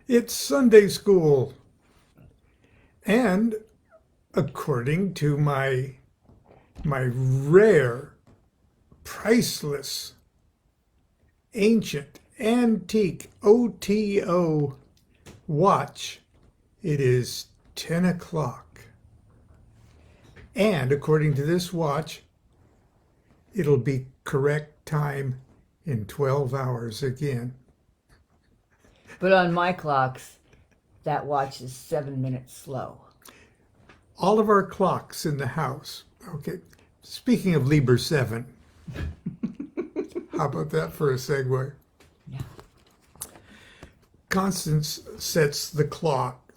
It's Sunday school. And according to my rare, priceless, ancient, antique OTO watch, it is 10 o'clock. And according to this watch, it'll be correct time in 12 hours again. But on my clocks, that watch is 7 minutes slow. All of our clocks in the house. Okay. Speaking of Liber VII, how about that for a segue? Yeah. Constance sets the clock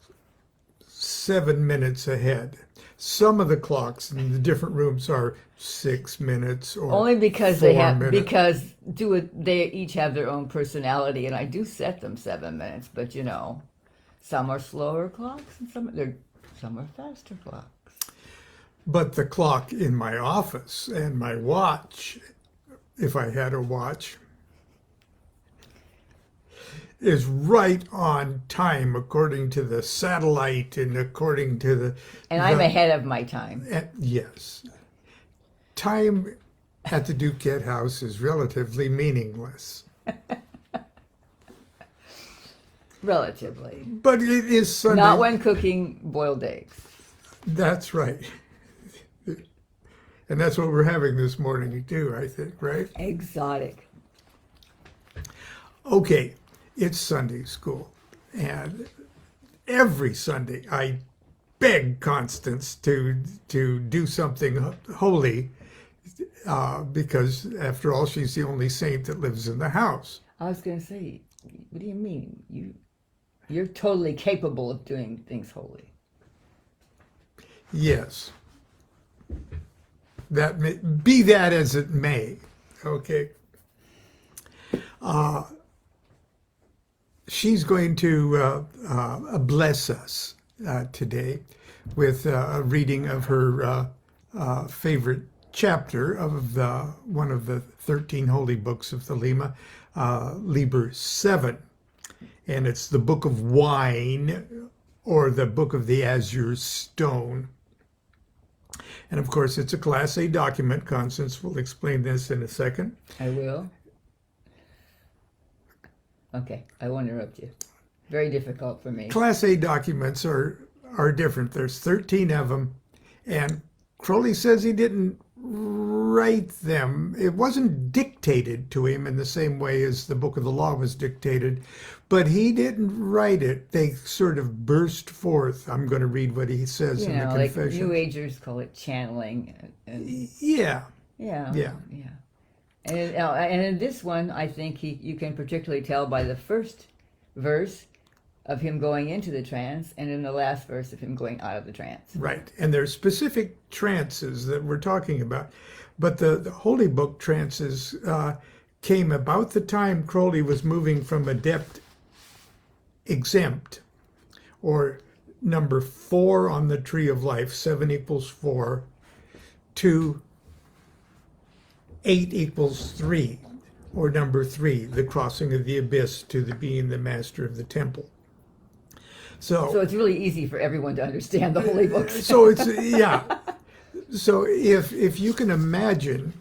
7 minutes ahead. Some of the clocks in the different rooms are 6 minutes or Only because 4 they have minutes. they each have their own personality, and I do set them 7 minutes. But some are slower clocks, and some are faster clocks. But the clock in my office and my watch, if I had a watch, is right on time according to the satellite and according to the... And I'm ahead of my time. Yes. Time at the DuQuette house is relatively meaningless. Relatively. But it is Sunday. Not when cooking boiled eggs. That's right. And that's what we're having this morning too, I think, right? Exotic. Okay, it's Sunday school. And every Sunday I beg Constance to do something holy because, after all, she's the only saint that lives in the house. I was going to say, what do you mean? You're totally capable of doing things holy. Yes. Be that as it may, okay? She's going to bless us today with a reading of her favorite chapter of one of the 13 holy books of the Liber VII. And it's the Book of Wine, or the Book of the Azure Stone. And of course, it's a Class A document. Constance will explain this in a second. I will. Okay, I won't interrupt you. Very difficult for me. Class A documents are different. There's 13 of them, and Crowley says he didn't write them. It wasn't dictated to him in the same way as the Book of the Law was dictated, but he didn't write it. They sort of burst forth. I'm going to read what he says in the confession. Like New Agers call it channeling. Yeah. Yeah. And in this one, I think you can particularly tell by the first verse of him going into the trance, and in the last verse of him going out of the trance. Right. And there's specific trances that we're talking about. But the Holy Book trances came about the time Crowley was moving from adept exempt, or number 4 on the tree of life, 7 equals 4, to 8 equals 3, or number 3, the crossing of the abyss to the being the master of the temple. So it's really easy for everyone to understand the holy books. So it's, yeah. So if you can imagine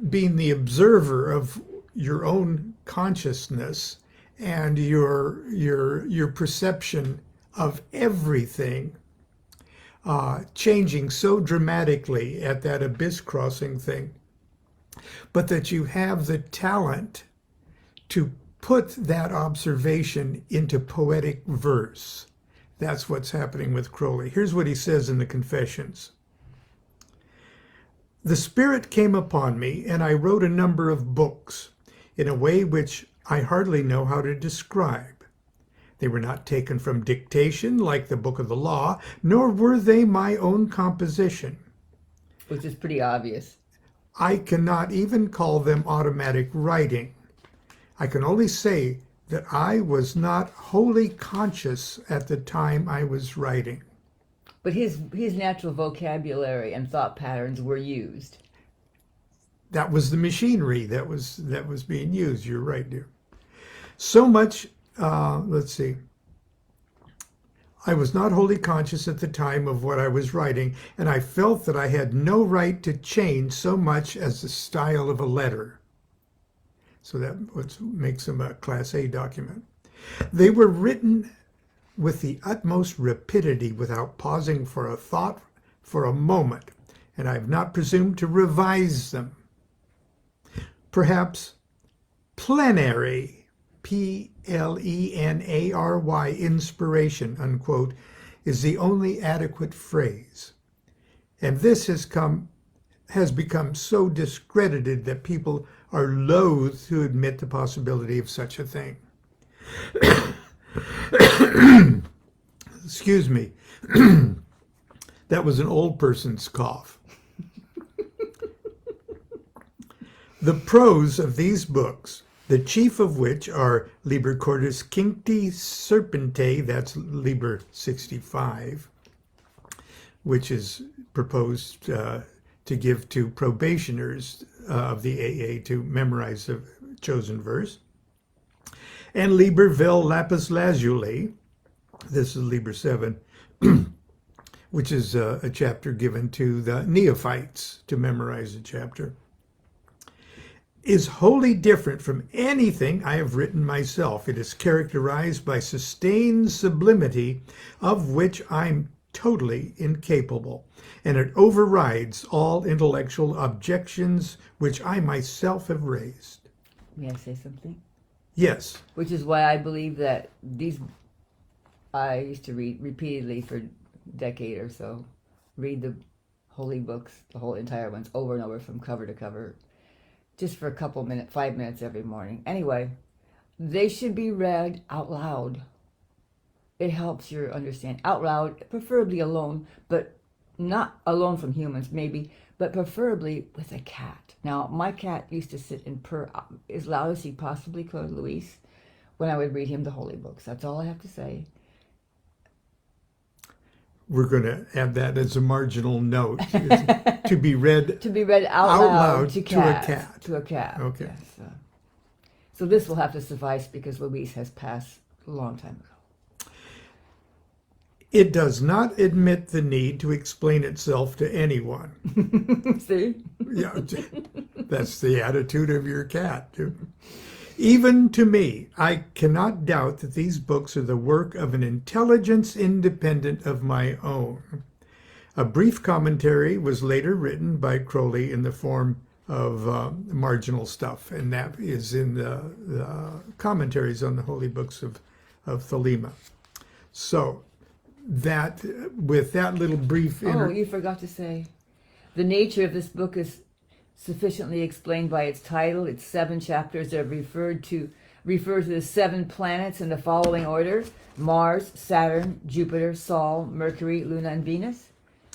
being the observer of your own consciousness and your perception of everything changing so dramatically at that abyss crossing thing, but that you have the talent to put that observation into poetic verse. That's what's happening with Crowley. Here's what he says in the Confessions. The Spirit came upon me, and I wrote a number of books in a way which I hardly know how to describe. They were not taken from dictation like the Book of the Law, nor were they my own composition. Which is pretty obvious. I cannot even call them automatic writing. I can only say that I was not wholly conscious at the time I was writing. But his natural vocabulary and thought patterns were used. That was the machinery that was being used. You're right, dear. So much let's see. I was not wholly conscious at the time of what I was writing, and I felt that I had no right to change so much as the style of a letter. So that makes them a Class A document. They were written with the utmost rapidity without pausing for a thought for a moment, and I have not presumed to revise them. Perhaps plenary, Plenary, inspiration, unquote, is the only adequate phrase. And this has become so discredited that people are loath to admit the possibility of such a thing. Excuse me. That was an old person's cough. The prose of these books, the chief of which are Liber Cordis Cincti Serpente, that's Liber 65, which is proposed to give to probationers of the AA to memorize the chosen verse, and Liber Vel Lapis Lazuli, this is Liber VII, which is a chapter given to the neophytes to memorize the chapter, is wholly different from anything I have written myself. It is characterized by sustained sublimity of which I'm totally incapable, and it overrides all intellectual objections which I myself have raised. May I say something? Yes. Which is why I believe that I used to read repeatedly for a decade or so, read the holy books, the whole entire ones, over and over from cover to cover, just for a couple minutes, 5 minutes every morning. Anyway, they should be read out loud. It helps your understand out loud, preferably alone, but not alone from humans, maybe, but preferably with a cat. Now, my cat used to sit and purr as loud as he possibly could, Luis, when I would read him the holy books. That's all I have to say. We're going to add that as a marginal note, to be read out loud to a cat. To a cat. Okay. Yes. So this will have to suffice because Luis has passed a long time ago. It does not admit the need to explain itself to anyone. See? Yeah, that's the attitude of your cat. Even to me, I cannot doubt that these books are the work of an intelligence independent of my own. A brief commentary was later written by Crowley in the form of marginal stuff, and that is in the commentaries on the holy books of Thelema. So, that with that little brief... you forgot to say, the nature of this book is sufficiently explained by its title. Its 7 chapters that refer to the 7 planets in the following order: Mars, Saturn, Jupiter, Sol, Mercury, Luna, and Venus.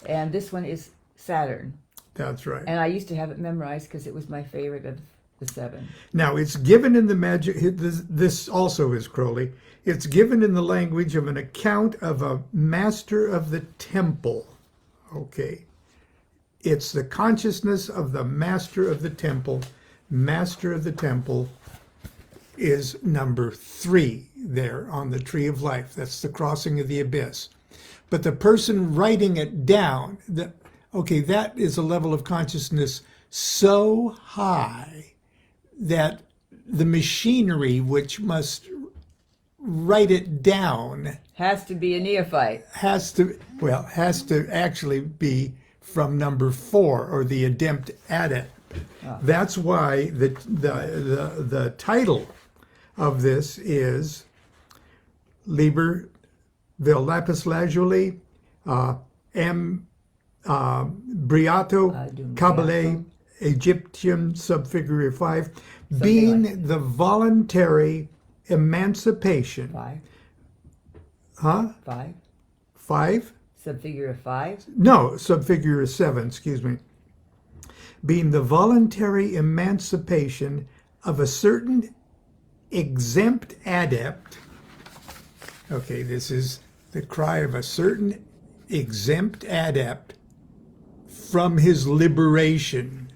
And this one is Saturn. That's right. And I used to have it memorized because it was my favorite of the 7. Now, it's given in the magic... This also is Crowley. It's given in the language of an account of a master of the temple. Okay. It's the consciousness of the master of the temple. Master of the temple is number 3 there on the tree of life. That's the crossing of the abyss. But the person writing it down, that is a level of consciousness so high that the machinery which must write it down has to be a neophyte. Has to actually be from number 4, or the adept adept. Oh. That's why the title of this is Liber Vel Lapis Lazuli Briato Kabbalah Egyptian subfigure 5, being the voluntary emancipation. 5. Huh? 5. 5? Subfigure 5? No, subfigure 7, excuse me. Being the voluntary emancipation of a certain exempt adept. Okay, this is the cry of a certain exempt adept from his liberation.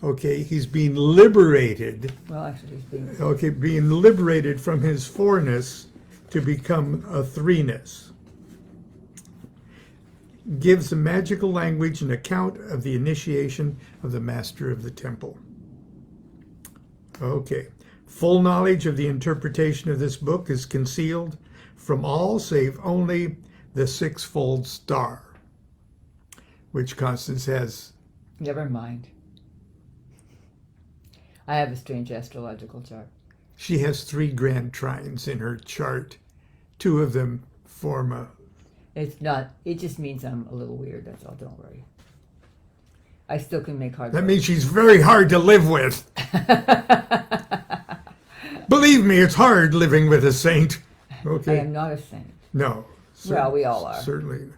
Okay, he's being liberated. Well, actually, he's being. Okay, being liberated from his fourness to become a threeness. Gives the magical language an account of the initiation of the master of the temple. Okay. Full knowledge of the interpretation of this book is concealed from all save only the sixfold star, which Constance has. Never mind. I have a strange astrological chart. She has 3 grand trines in her chart. 2 of them form a. It's not. It just means I'm a little weird. That's all. Don't worry. I still can make hard. That means she's very hard to live with. Believe me, it's hard living with a saint. Okay. I am not a saint. No. Well, we all are. Certainly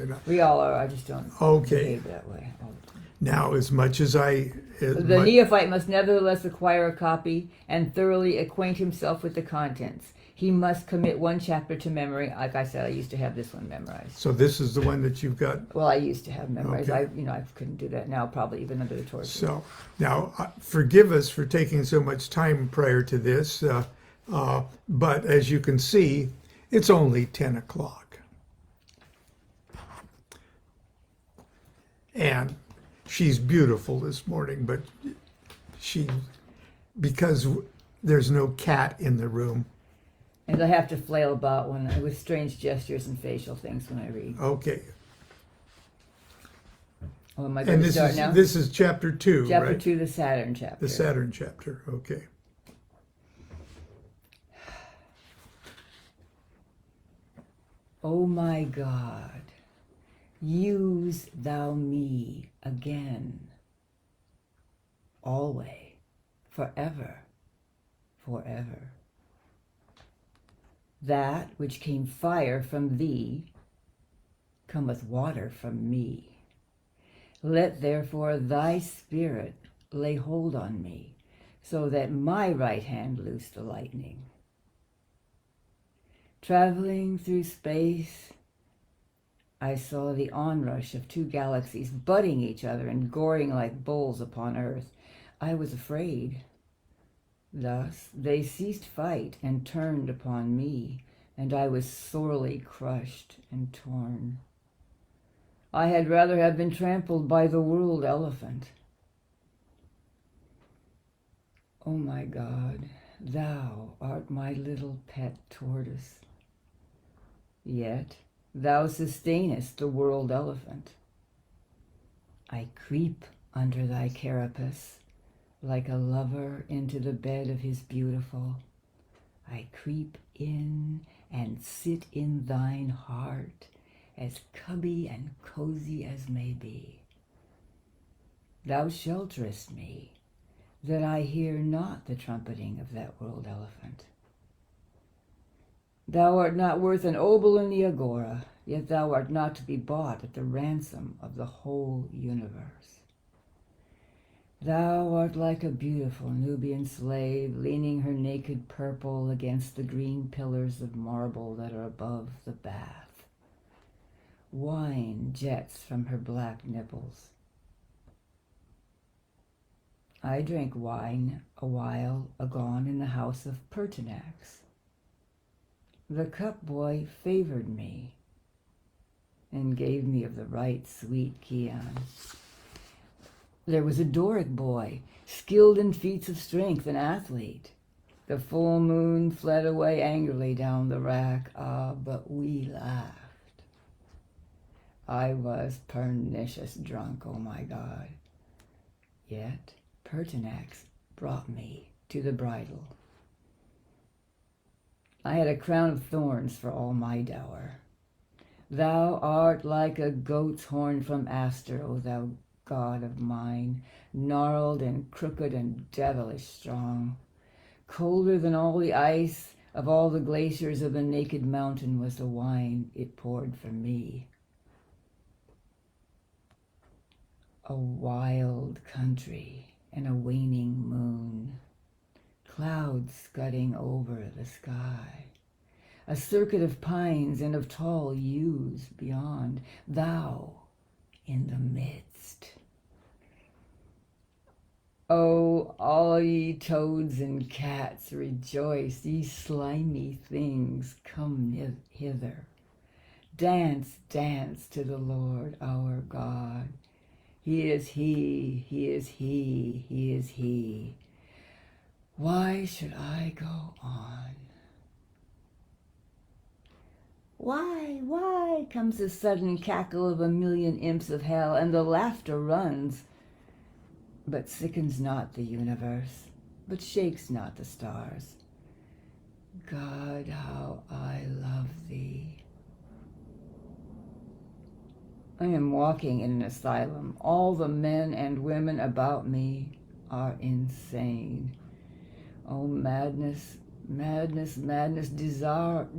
not. We all are. I just don't Okay. behave that way all the time. Now, as much as I. The neophyte must nevertheless acquire a copy and thoroughly acquaint himself with the contents. He must commit one chapter to memory. Like I said, I used to have this one memorized. So this is the one that you've got. Well, I used to have memorized. Okay. I couldn't do that now, probably even under the torture. So now, forgive us for taking so much time prior to this, but as you can see, it's only 10 o'clock. And she's beautiful this morning, but because there's no cat in the room. And I have to flail about with strange gestures and facial things when I read. Okay. Oh, am I going to start now? This is chapter 2, Chapter right? 2, the Saturn chapter. The Saturn chapter, okay. O my God, use thou me again, alway, forever, forever. That which came fire from thee cometh water from me. Let therefore thy spirit lay hold on me, so that my right hand loose the lightning. Traveling through space, I saw the onrush of 2 galaxies butting each other and goring like bulls upon earth. I was afraid. Thus they ceased fight and turned upon me, and I was sorely crushed and torn. I had rather have been trampled by the world elephant. O my God, thou art my little pet tortoise. Yet thou sustainest the world elephant. I creep under thy carapace, like a lover into the bed of his beautiful. I creep in and sit in thine heart, as cubby and cozy as may be. Thou shelterest me, that I hear not the trumpeting of that world elephant. Thou art not worth an obol in the agora, yet thou art not to be bought at the ransom of the whole universe. Thou art like a beautiful Nubian slave, leaning her naked purple against the green pillars of marble that are above the bath. Wine jets from her black nipples. I drank wine a while agone in the house of Pertinax. The cup boy favored me and gave me of the right sweet Chian. There was a Doric boy, skilled in feats of strength, an athlete. The full moon fled away angrily down the rack. Ah, but we laughed. I was pernicious drunk, oh my God. Yet Pertinax brought me to the bridal. I had a crown of thorns for all my dower. Thou art like a goat's horn from Aster, O thou God of mine, gnarled and crooked and devilish strong. Colder than all the ice of all the glaciers of the naked mountain was the wine it poured for me. A wild country and a waning moon, clouds scudding over the sky, a circuit of pines and of tall yews beyond, thou in the midst. Oh, all ye toads and cats, rejoice, ye slimy things, come hither. Dance, dance to the Lord our God. He is He, He is He, He is He. Why should I go on? Why, comes the sudden cackle of a million imps of hell, and the laughter runs, but sickens not the universe, but shakes not the stars. God, how I love thee. I am walking in an asylum. All the men and women about me are insane. Oh, madness, madness, madness, desirable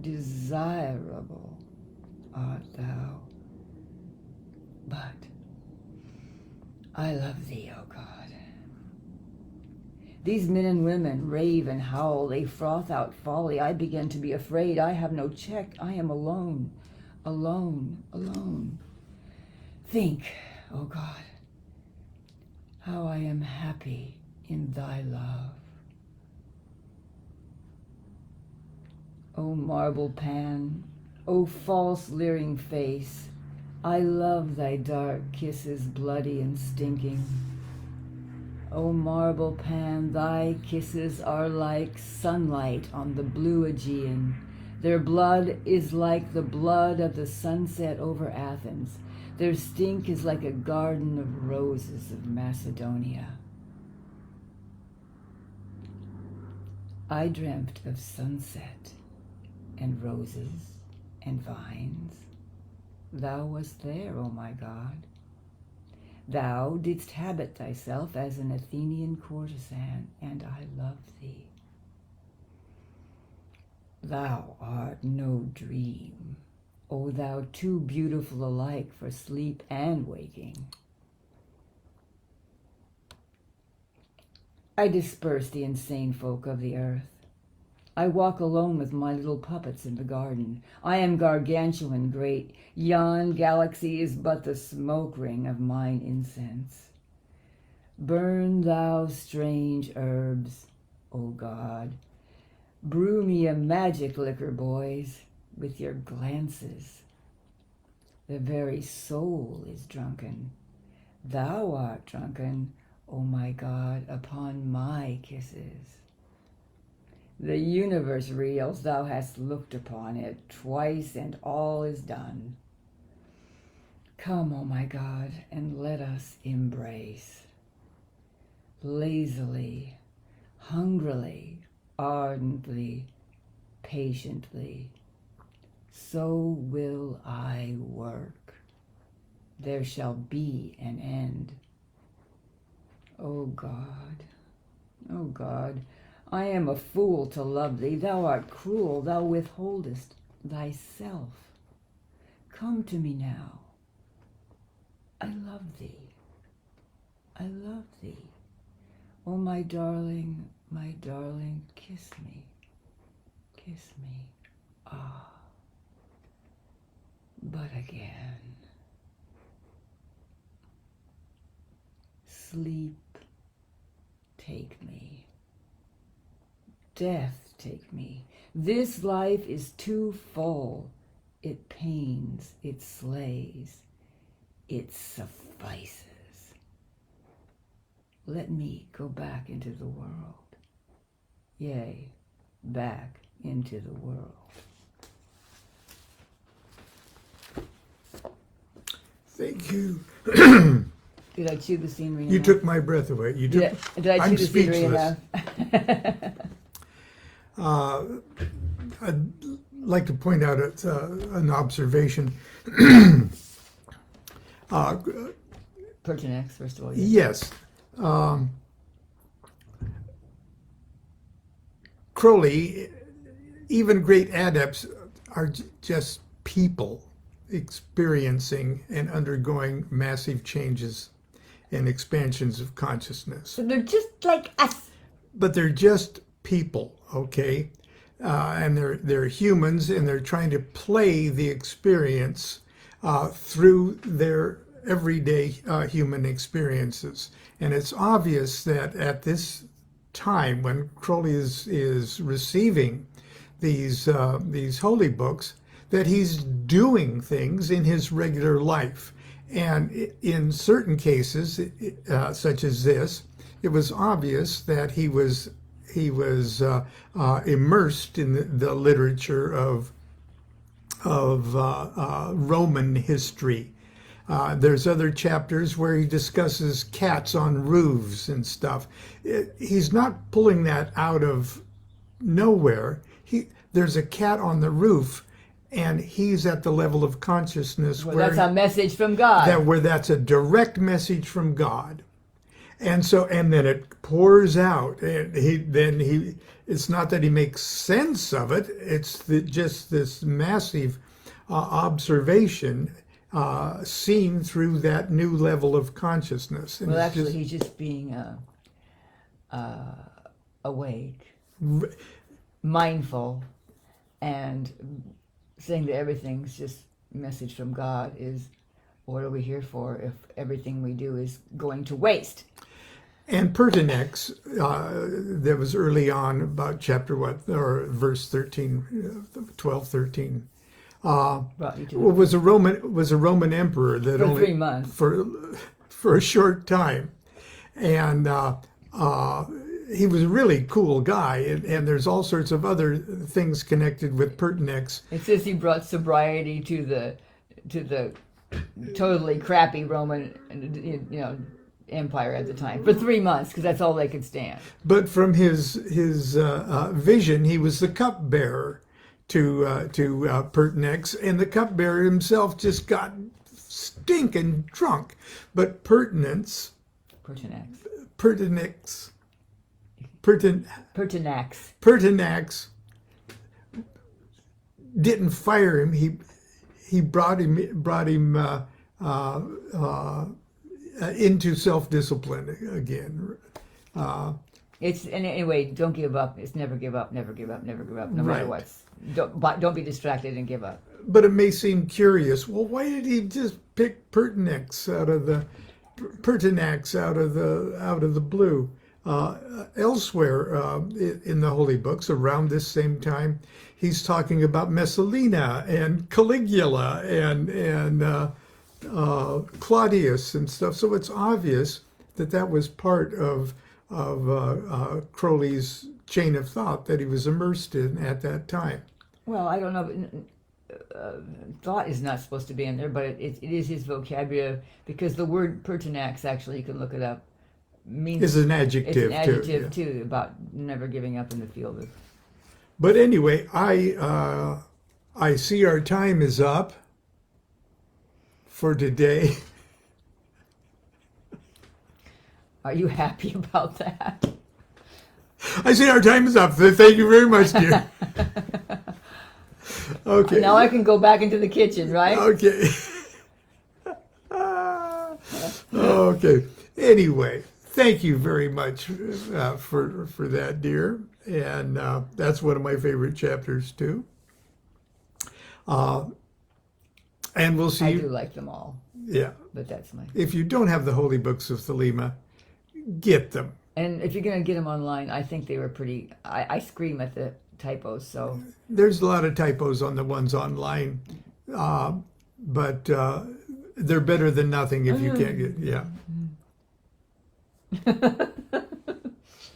art thou. But I love thee, O God. These men and women rave and howl. They froth out folly. I begin to be afraid. I have no check. I am alone, alone, alone. Think, O God, how I am happy in thy love. O marble Pan, O false leering face, I love thy dark kisses, bloody and stinking. O marble Pan, thy kisses are like sunlight on the blue Aegean. Their blood is like the blood of the sunset over Athens. Their stink is like a garden of roses of Macedonia. I dreamt of sunset and roses and vines. Thou wast there, O my God. Thou didst habit thyself as an Athenian courtesan, and I love thee. Thou art no dream, O thou too beautiful alike for sleep and waking. I disperse the insane folk of the earth. I walk alone with my little puppets in the garden. I am gargantuan great. Yon galaxy is but the smoke ring of mine incense. Burn thou strange herbs, O God. Brew me a magic liquor, boys, with your glances. The very soul is drunken. Thou art drunken, O my God, upon my kisses. The universe reels, thou hast looked upon it twice, and all is done. Come, O my God, and let us embrace. Lazily, hungrily, ardently, patiently, so will I work. There shall be an end. O God, O God, I am a fool to love thee. Thou art cruel. Thou withholdest thyself. Come to me now. I love thee. I love thee. Oh, my darling, kiss me. Kiss me. Ah. But again. Sleep, take me. Death take me. This life is too full. It pains, it slays, it suffices. Let me go back into the world. Yea, back into the world. Thank you. Did I chew the scenery You enough? took my breath away. Did I chew I'm the scenery speechless. enough? I'd like to point out an observation. Pertinax, first of all. Yes. Crowley, even great adepts are just people experiencing and undergoing massive changes and expansions of consciousness. So they're just like us. But they're just people, okay? And they're humans, and they're trying to play the experience through their everyday human experiences. And it's obvious that at this time when Crowley is receiving these holy books, that he's doing things in his regular life. And in certain cases, such as this, it was obvious that he was immersed in the literature of Roman history. There's other chapters where he discusses cats on roofs and stuff. He's not pulling that out of nowhere. There's a cat on the roof, and he's at the level of consciousness where that's a message from God. Where that's a direct message from God. And then it pours out, and it's not that he makes sense of it. It's just this massive observation seen through that new level of consciousness. And well, actually, he's just being awake, mindful, and saying that everything's just a message from God. Is what are we here for if everything we do is going to waste? And Pertinax, that was early on, about chapter verse 13, 12, 13, was a Roman emperor that for only 3 months for a short time, and he was a really cool guy. And there's all sorts of other things connected with Pertinax. It says he brought sobriety to the totally crappy Roman, empire at the time for 3 months, because that's all they could stand. But from his vision, he was the cupbearer to Pertinax, and the cupbearer himself just got stinking drunk. But Pertinax didn't fire him. He brought him into self-discipline again. Anyway, don't give up. It's never give up, never give up, never give up, no matter what. Don't be distracted and give up. But it may seem curious. Well, why did he just pick Pertinax out of the blue? Elsewhere in the holy books, around this same time, he's talking about Messalina and Caligula and Claudius and stuff. So it's obvious that was part of Crowley's chain of thought that he was immersed in at that time. Well, I don't know. Thought is not supposed to be in there, but it is his vocabulary, because the word Pertinax, actually, you can look it up, means is an adjective. It's an adjective too, about never giving up in the field of. But anyway, I see our time is up for today. Are you happy about that? I see our time is up. Thank you very much, dear. Okay. Now I can go back into the kitchen, right? Okay. Okay. Anyway, thank you very much for that, dear. And that's one of my favorite chapters too. And we'll see. I do like them all. Yeah. But that's my. If you don't have the Holy Books of Thelema, get them. And if you're going to get them online, I think they were pretty. I scream at the typos. So there's a lot of typos on the ones online, but they're better than nothing if you can't get. Yeah.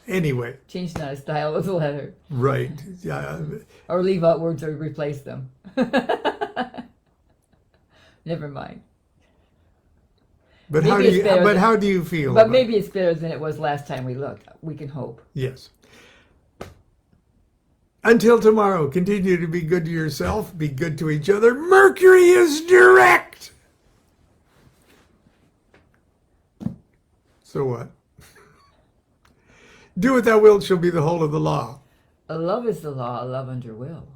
Anyway. Change the style of the letter. Right. Or leave out words or replace them. Never mind. But how do you feel? But maybe it's better than it was last time we looked. We can hope. Yes. Until tomorrow, continue to be good to yourself, be good to each other. Mercury is direct. So what? Do what thou wilt shall be the whole of the law. A love is the law, a love under will.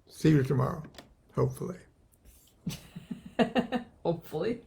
See you tomorrow, hopefully. Hopefully.